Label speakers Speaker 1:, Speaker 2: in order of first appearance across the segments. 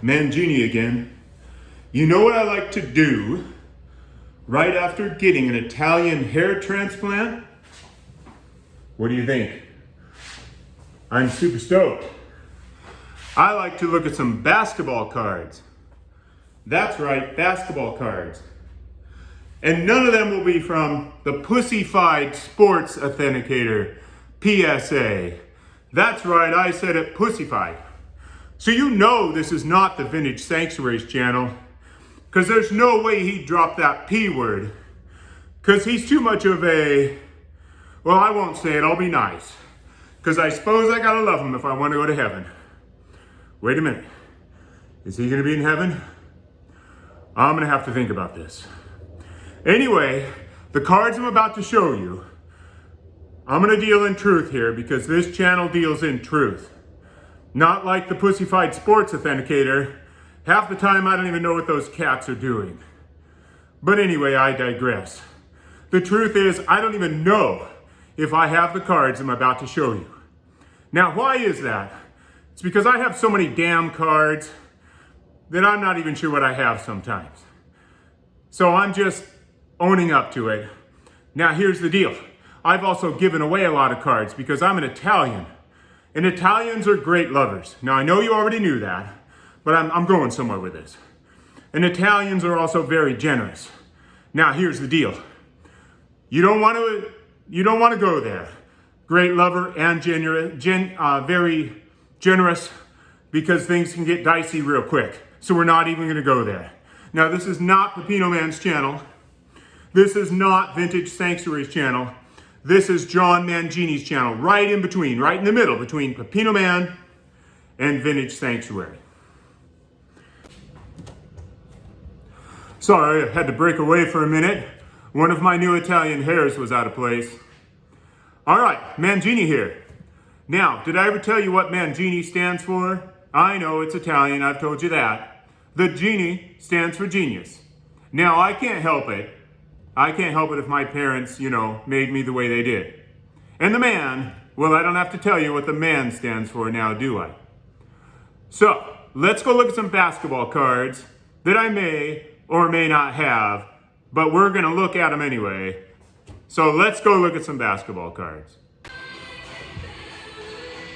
Speaker 1: Mangini again. You know what I like to do right after getting an Italian hair transplant? What do you think? I'm super stoked. I like to look at some basketball cards. That's right, basketball cards. And none of them will be from the Pussyfied Sports Authenticator, PSA. That's right, I said it, Pussyfied. So you know this is not the Vintage Sanctuaries channel, because there's no way he'd drop that P word, because he's too much of a, well, I won't say it, I'll be nice, because I suppose I gotta love him if I want to go to heaven. Wait a minute, is he gonna be in heaven? I'm gonna have to think about this. Anyway, the cards I'm about to show you, I'm gonna deal in truth here, because this channel deals in truth. Not like the Pussyfied Sports Authenticator. Half the time I don't even know what those cats are doing. But anyway, I digress. The truth is, I don't even know if I have the cards I'm about to show you. Now, why is that? It's because I have so many damn cards that I'm not even sure what I have sometimes. So I'm just owning up to it. Now, here's the deal. I've also given away a lot of cards because I'm an Italian. And Italians are great lovers. Now, I know you already knew that, but I'm going somewhere with this. And Italians are also very generous. Now, here's the deal. You don't want to go there. Great lover and very generous, because things can get dicey real quick. So we're not even going to go there. Now, this is not Peppino Man's channel. This is not Vintage Sanctuary's channel. This is John Mangini's channel, right in between, right in the middle between Peppino Man and Vintage Sanctuary. Sorry, I had to break away for a minute. One of my new Italian hairs was out of place. All right, Mangini here. Now, did I ever tell you what Mangini stands for? I know it's Italian, I've told you that. The genie stands for genius. Now, I can't help it. I can't help it if my parents, made me the way they did. And the man, well, I don't have to tell you what the man stands for now, do I? So, let's go look at some basketball cards that I may or may not have, but we're gonna look at them anyway. So let's go look at some basketball cards.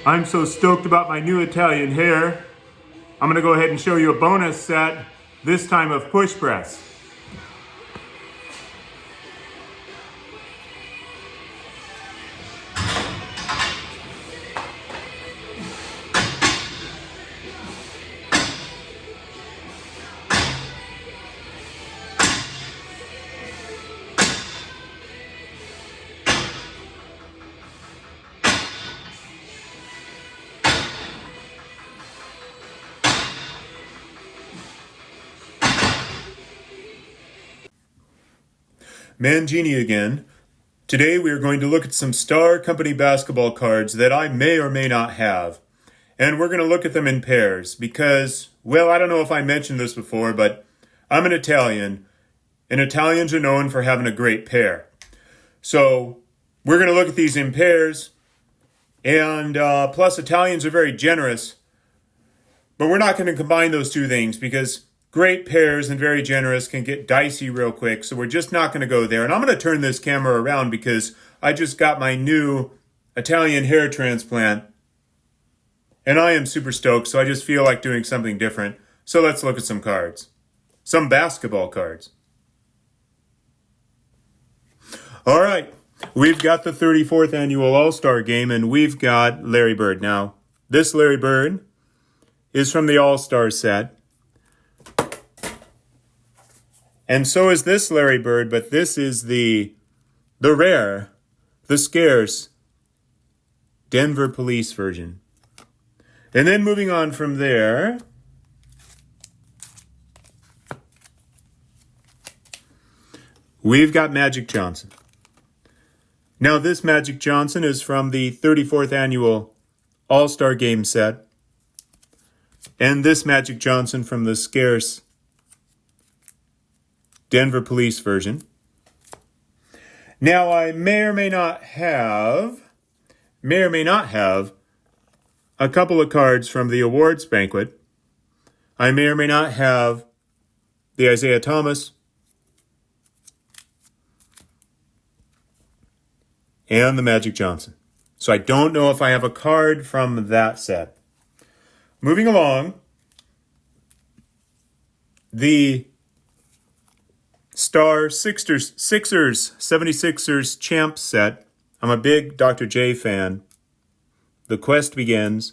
Speaker 1: I'm so stoked about my new Italian hair. I'm gonna go ahead and show you a bonus set, this time of push press. Mangini again. Today we are going to look at some Star Company basketball cards that I may or may not have. And we're going to look at them in pairs because, well, I don't know if I mentioned this before, but I'm an Italian, and Italians are known for having a great pair. So we're going to look at these in pairs, and plus Italians are very generous, but we're not going to combine those two things because great pairs and very generous can get dicey real quick, so we're just not going to go there. And I'm going to turn this camera around because I just got my new Italian hair transplant, and I am super stoked, so I just feel like doing something different. So let's look at some cards. Some basketball cards. All right, we've got the 34th Annual All-Star Game, and we've got Larry Bird. Now, this Larry Bird is from the All-Star set. And so is this Larry Bird, but this is the rare, the scarce Denver Police version. And then moving on from there, we've got Magic Johnson. Now this Magic Johnson is from the 34th Annual All-Star Game set. And this Magic Johnson from the scarce Denver Police version. Now, I may or may not have a couple of cards from the awards banquet. I may or may not have the Isaiah Thomas and the Magic Johnson. So I don't know if I have a card from that set. Moving along, the Star Sixers 76ers Champs set. I'm a big Dr. J fan. The quest begins.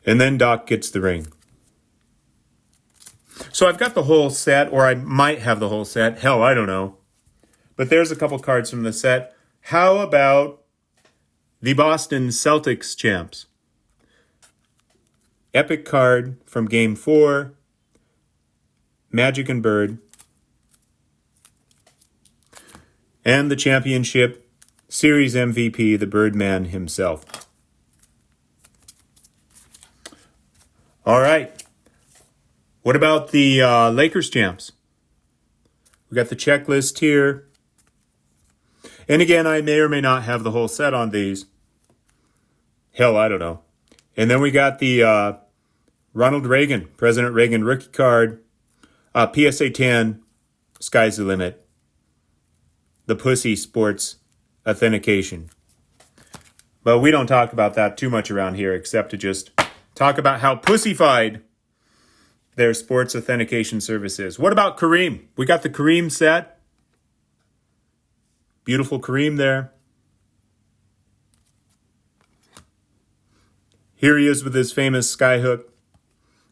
Speaker 1: And then Doc gets the ring. So I've got the whole set, or I might have the whole set. Hell, I don't know. But there's a couple cards from the set. How about the Boston Celtics champs? Epic card from Game 4. Magic and Bird. And the championship series MVP, the Birdman himself. All right. What about the Lakers champs? We got the checklist here. And again, I may or may not have the whole set on these. Hell, I don't know. And then we got the Ronald Reagan, President Reagan rookie card. PSA 10, Sky's the Limit. The Pussy Sports Authentication. But we don't talk about that too much around here, except to just talk about how pussified their sports authentication service is. What about Kareem? We got the Kareem set. Beautiful Kareem there. Here he is with his famous skyhook.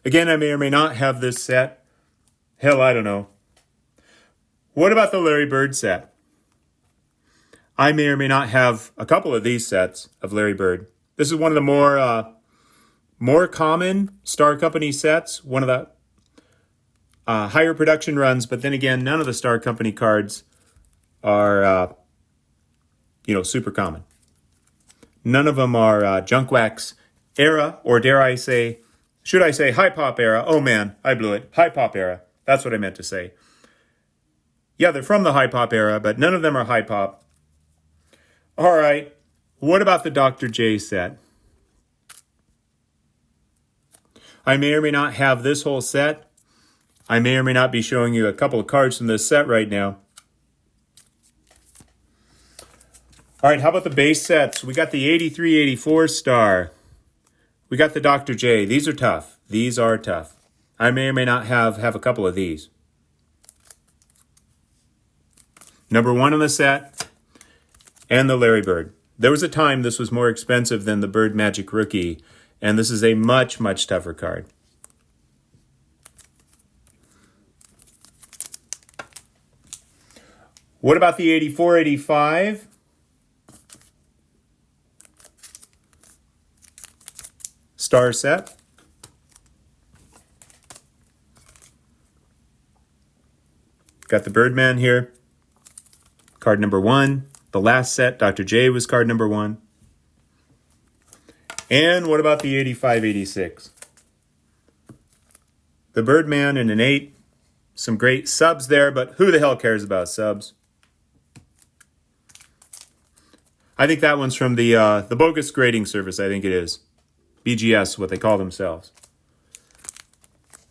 Speaker 1: Again, I may or may not have this set. Hell, I don't know. What about the Larry Bird set? I may or may not have a couple of these sets of Larry Bird. This is one of the more common Star Company sets. One of the higher production runs, but then again, none of the Star Company cards are, super common. None of them are junk wax era, or should I say high pop era? Oh man, I blew it. High pop era. That's what I meant to say. Yeah, they're from the high pop era, but none of them are high pop. All right, what about the Dr. J set? I may or may not have this whole set. I may or may not be showing you a couple of cards from this set right now. All right, how about the base sets? We got the 83-84 Star. We got the Dr. J. These are tough. These are tough. I may or may not have a couple of these. Number 1 on the set, and the Larry Bird. There was a time this was more expensive than the Bird Magic Rookie, and this is a much, much tougher card. What about the 84-85? Star set. Got the Birdman here. Card number 1. The last set, Dr. J, was card number 1. And what about the 85-86? The Birdman in an 8. Some great subs there, but who the hell cares about subs? I think that one's from the bogus grading service, I think it is. BGS, what they call themselves.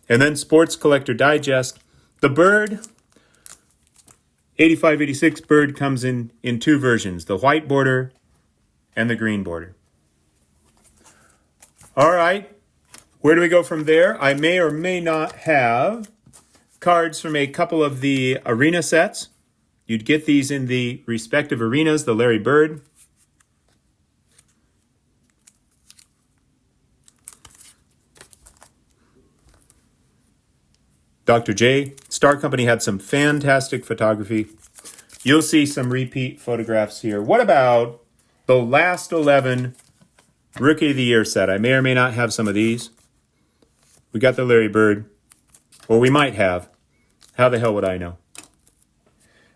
Speaker 1: And then Sports Collector Digest. The Bird, 85-86 Bird comes in 2 versions, the white border and the green border. All right, where do we go from there? I may or may not have cards from a couple of the arena sets. You'd get these in the respective arenas, the Larry Bird. Dr. J. Star Company had some fantastic photography. You'll see some repeat photographs here. What about the last 11 Rookie of the Year set? I may or may not have some of these. We got the Larry Bird. Or we might have. How the hell would I know?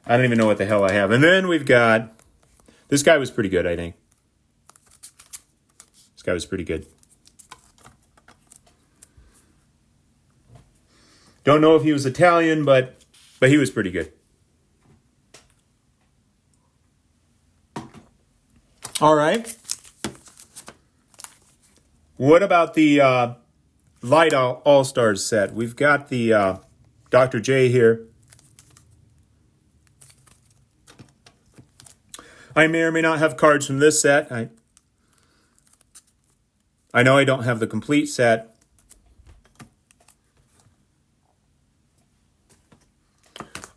Speaker 1: I don't even know what the hell I have. And then we've got... This guy was pretty good, I think. This guy was pretty good. Don't know if he was Italian, but he was pretty good. All right. What about the Light All-Stars set? We've got the Dr. J here. I may or may not have cards from this set. I know I don't have the complete set.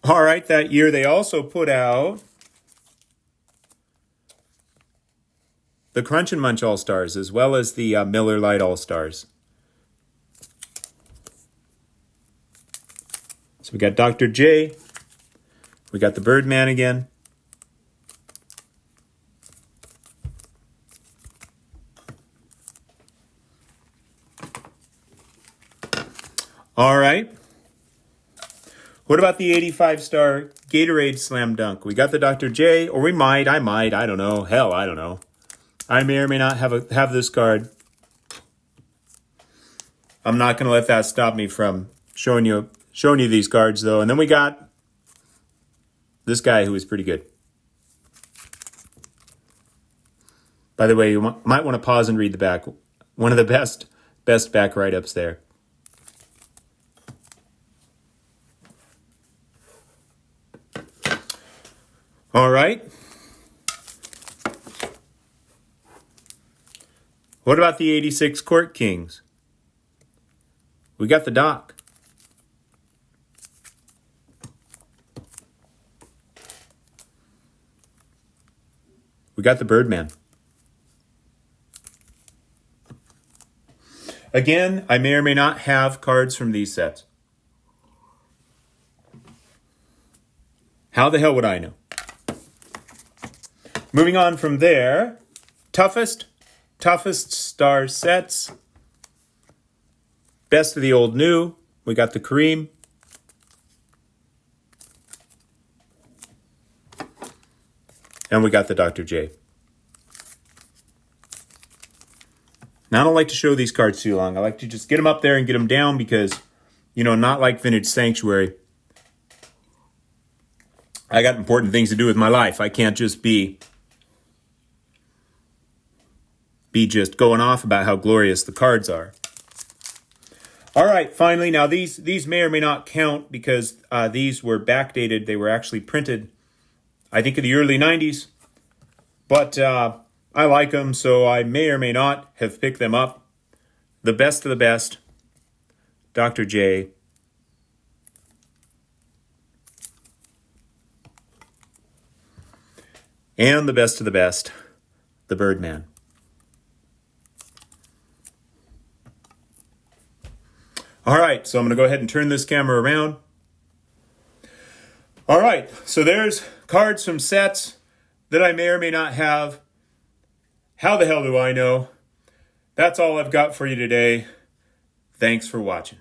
Speaker 1: All right, that year they also put out the Crunch and Munch All-Stars, as well as the Miller Lite All-Stars. So we got Dr. J. We got the Birdman again. All right. What about the 85-star Gatorade Slam Dunk? We got the Dr. J, or I don't know. Hell, I don't know. I may or may not have this card. I'm not going to let that stop me from showing you these cards, though. And then we got this guy who was pretty good. By the way, you might want to pause and read the back. One of the best back write-ups there. All right. What about the 86 Court Kings? We got the Doc. We got the Birdman. Again, I may or may not have cards from these sets. How the hell would I know? Moving on from there, toughest star sets. Best of the old new. We got the Kareem. And we got the Dr. J. Now, I don't like to show these cards too long. I like to just get them up there and get them down because, not like Vintage Sanctuary. I got important things to do with my life. I can't just be just going off about how glorious the cards are. All right, finally, now these may or may not count because these were backdated. They were actually printed, I think, in the early 90s. But I like them, so I may or may not have picked them up. The best of the best, Dr. J. And the best of the best, the Birdman. All right, so I'm going to go ahead and turn this camera around. All right, so there's cards from sets that I may or may not have. How the hell do I know? That's all I've got for you today. Thanks for watching.